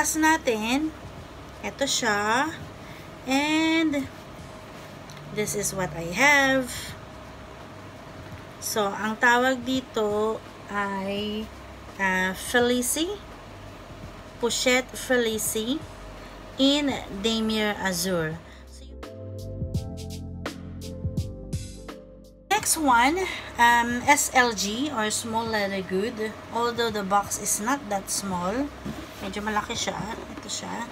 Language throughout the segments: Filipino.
bukas natin, ito siya. And this is what I have. So, ang tawag dito ay Felicie. Pochette Felicie in Damier Azure. Next one, SLG or small leather good. Although the box is not that small. Medyo malaki siya. Ito siya.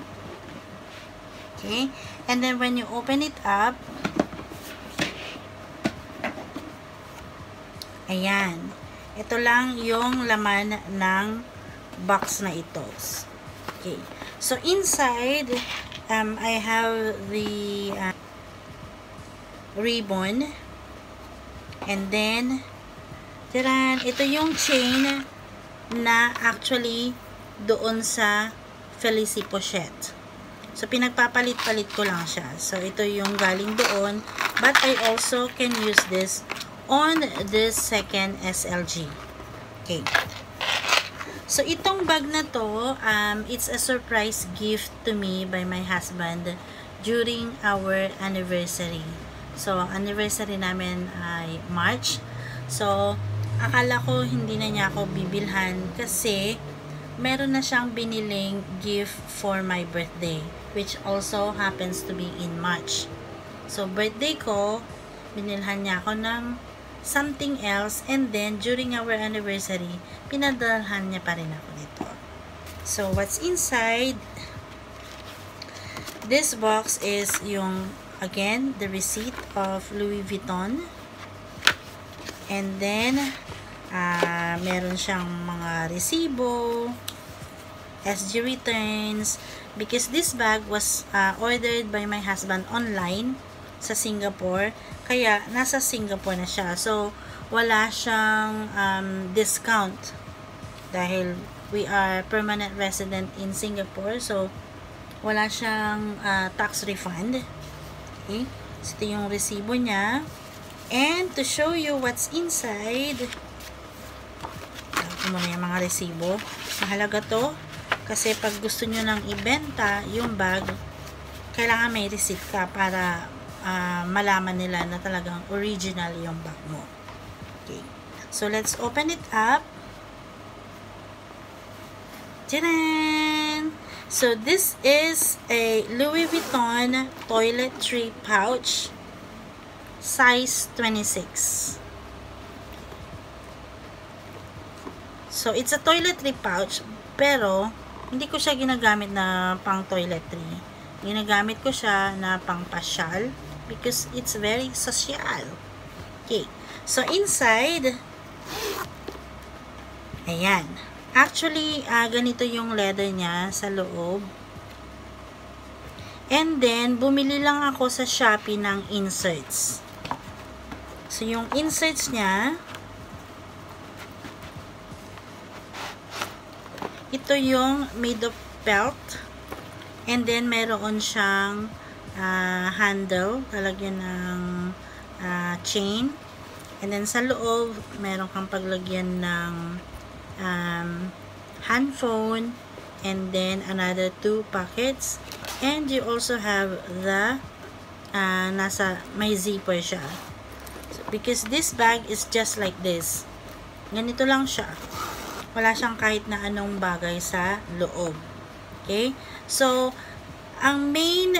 Okay. And then when you open it up, ayan. Ito lang yung laman ng box na ito. Okay. So inside, I have the ribbon. And then, tiran, ito yung chain na actually doon sa Felicie Pochette. So, pinagpapalit-palit ko lang siya. So, ito yung galing doon. But I also can use this on this second SLG. Okay. So, itong bag na to, it's a surprise gift to me by my husband during our anniversary. So, anniversary namin ay March. So, akala ko hindi na niya ako bibilhan kasi meron na siyang biniling gift for my birthday, which also happens to be in March. So, birthday ko, binilhan niya ako ng something else, and then, during our anniversary, pinadalhan niya pa rin ako nito. So, what's inside? This box is yung, again, the receipt of Louis Vuitton. And then, meron siyang mga resibo, SG returns, because this bag was ordered by my husband online sa Singapore, kaya nasa Singapore na siya. So, wala siyang discount dahil we are permanent resident in Singapore, so wala siyang tax refund. Okay? So, ito yung resibo niya. And to show you what's inside, ito muna yung mga resibo. Mahalaga to kasi pag gusto nyo nang ibenta yung bag, kailangan may receipt ka para malaman nila na talagang original yung bag mo. Okay. So, let's open it up. Tadaan! So, this is a Louis Vuitton Toiletry pouch, size 26. So, it's a toiletry pouch, pero hindi ko siya ginagamit na pang toiletry. Ginagamit ko siya na pang pasyal because it's very social. Okay. So, inside, ayan. Actually, ganito yung leather niya sa loob. And then, bumili lang ako sa Shopee ng inserts. So, yung inserts niya, ito yung made of felt. And then, meron siyang handle, talagyan ng chain. And then, sa loob, meron kang paglagyan ng handphone. And then, another 2 pockets. And you also have the may zipper siya. So, because this bag is just like this. Ganito lang siya. Wala siyang kahit na anong bagay sa loob. Okay? So, ang main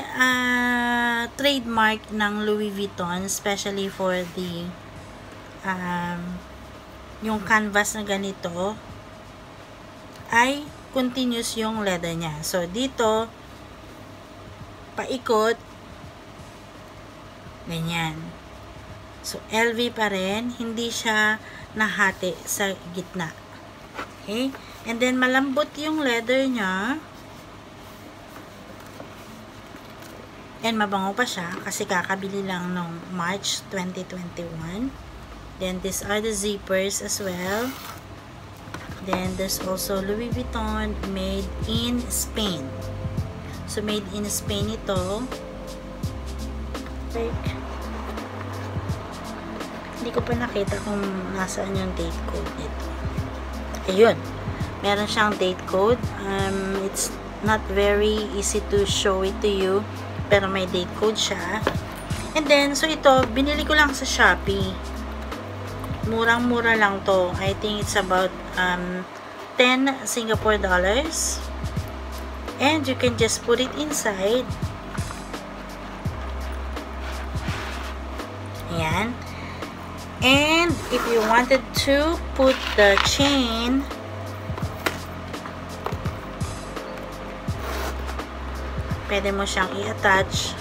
trademark ng Louis Vuitton, especially for the yung canvas na ganito, ay continuous yung leather niya. So, dito, paikot, ganyan. So, LV pa rin, hindi siya nahati sa gitna. Okay? And then, malambot yung leather niya. And mabango pa siya kasi kakabili lang noong March 2021. Then, these are the zippers as well. Then, there's also Louis Vuitton made in Spain. So, made in Spain ito. Like, hindi ko pa nakita kung nasaan yung date code nito. Ayun. Meron siyang date code. It's not very easy to show it to you, pero may date code siya. And then, so ito, binili ko lang sa Shopee. Murang-mura lang to. I think it's about 10 Singapore dollars. And you can just put it inside. Ayan. And if you wanted to put the chain, pwede mo siyang i-attach.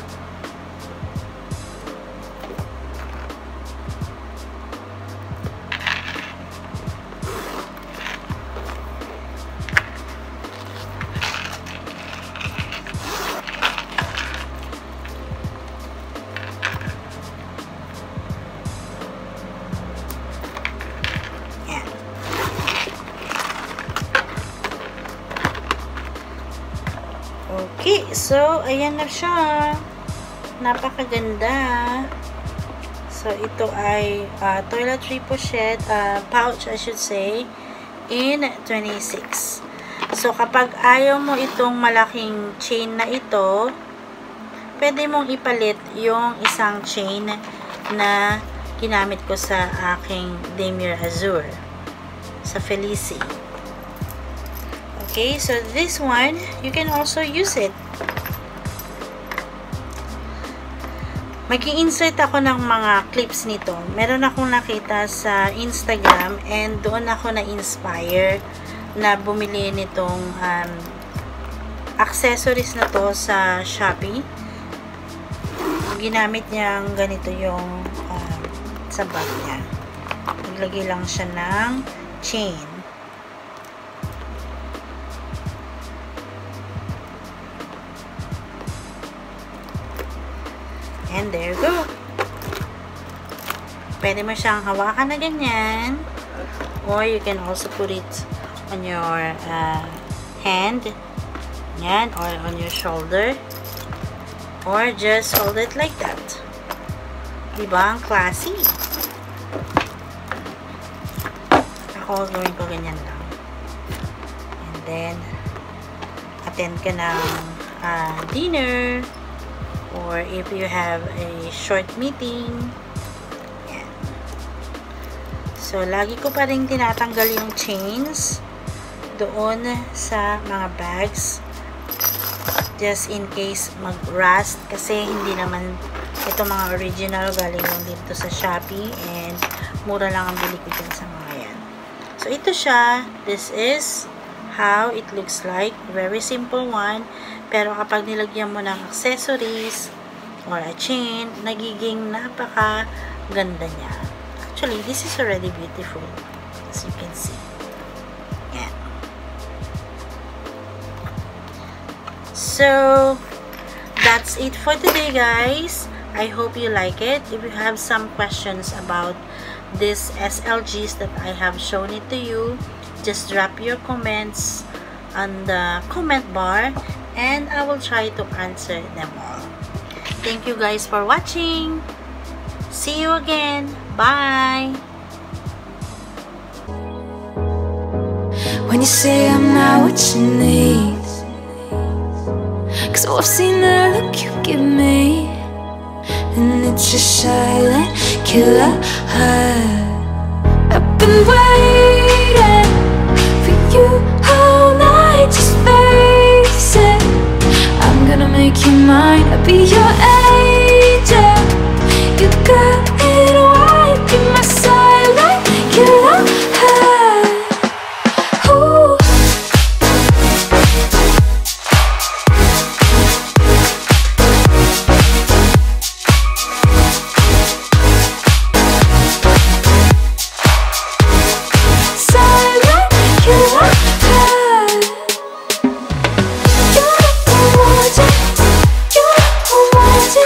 Okay, so, ayan na siya. Napakaganda. So, ito ay toiletry pochette, pouch, I should say, in 26. So, kapag ayaw mo itong malaking chain na ito, pwede mong ipalit yung isang chain na ginamit ko sa aking Damier Azur sa Felici. Okay, so this one, you can also use it. Mag-i-insert ako ng mga clips nito. Meron akong nakita sa Instagram and doon ako na-inspire na bumili nitong accessories na to sa Shopee. Ginamit niyang ganito yung sa bag niya. Naglagay lang siya ng chain. And there you go. Pwede mo siyang hawakan na ganyan. Or you can also put it on your hand. Yan. Or on your shoulder. Or just hold it like that. Diba? Ang classy. Ako, gawin ko ganyan lang. And then, attend ka ng dinner. Or if you have a short meeting. Yan. So, lagi ko pa rin tinatanggal yung chains doon sa mga bags. Just in case mag-rust. Kasi hindi naman ito mga original. Galing lang dito sa Shopee. And mura lang ang bili ko dyan sa mga yan. So, ito siya. This is how it looks like. Very simple one. Pero kapag nilagyan mo ng accessories or a chain, nagiging napaka-ganda niya. Actually, this is already beautiful. As you can see. Yan. So, that's it for today, guys. I hope you like it. If you have some questions about these SLGs that I have shown it to you, just drop your comments on the comment bar. And I will try to answer them all. Thank you guys for watching. See you again. Bye. When you say I'm not what you need, 'cause I've seen the look you give me, and it's a silent killer high. I've been waiting for you all night, just face it. I'm gonna make you mine, I'll be your angel. You got it right, be my silent killer high. Ooh. Silent killer high. You don't want it.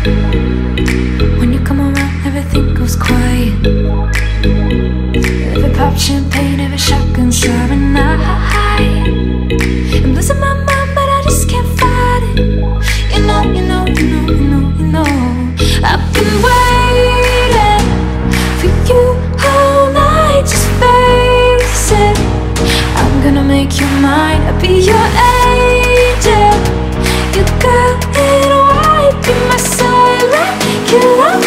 When you come around, everything goes quiet. Every pop champagne, every shotgun siren. I'm losing my mind, but I just can't fight it. You know, you know, you know, you know, you know. I've been waiting for you all night. Just face it. I'm gonna make you mine. I'll be your angel. You got it right. Be my silent killer.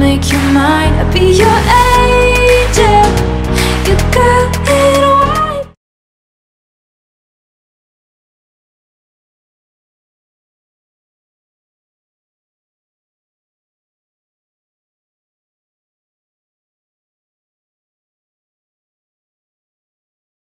Make you mine, I'll be your